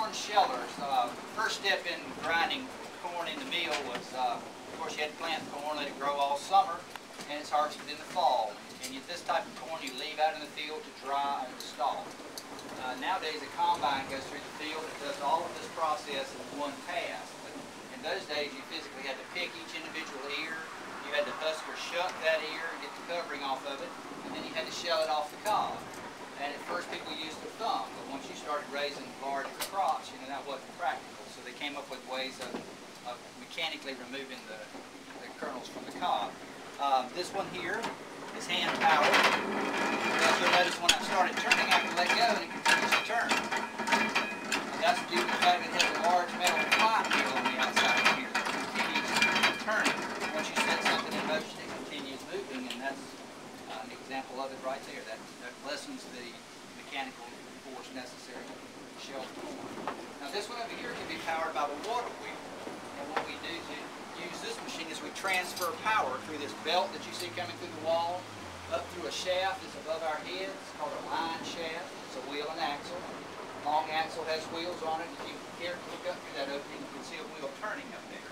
corn shellers. First step in grinding corn in the mill was, of course, you had to plant corn, let it grow all summer, and it's harvested in the fall. And this type of corn you leave out in the field to dry on the stalk. Nowadays, a combine goes through the field and does all of this process in one pass. But in those days, you physically had to pick each individual ear. You had to husker shuck that ear and get the covering off of it, and then you had to shell it off the cob. And at first, people used the thumb, but once you started raising larger crops, that wasn't practical. So they came up with ways of mechanically removing the kernels from the cob. This one here is hand powered. As you'll notice, when I started turning, I can let go and it continues to turn. And that's due to the fact that it has a large metal pipe wheel on the outside of here that continues turning. Once you set something in motion, it continues moving, and that's an example of it right there. That lessens the mechanical force necessary to shell the corn. Now this one over here can be powered by the water wheel. And what we do to use this machine is we transfer power through this belt that you see coming through the wall, up through a shaft that's above our heads. It's called a line shaft. It's a wheel and axle. Long axle has wheels on it. If you care to look up through that opening, you can see a wheel turning up there.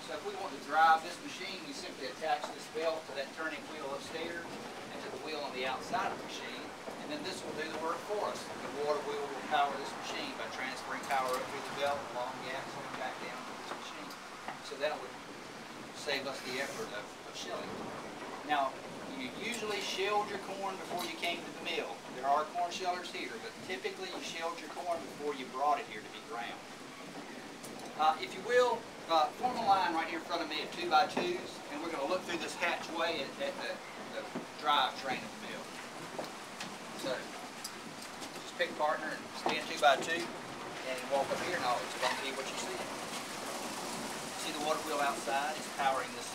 So if we want to drive this machine, we simply attach this belt to that turning wheel upstairs and to the wheel on the outside of the machine, and then this will do the work for us. The water wheel will power this machine by transferring power up through the belt, along the axle, and back down to this machine. So that would save us the effort of shelling. Now, you usually shelled your corn before you came to the mill. There are corn shellers here, but typically you shelled your corn before you brought it here to be ground. If you will, form a line right here in front of me of 2x2s, and we're going to look through this hatchway at the drive train of the mill. So, just pick a partner and stand 2x2, and walk up here, and I'll explain to you what you see. See the water wheel outside is powering this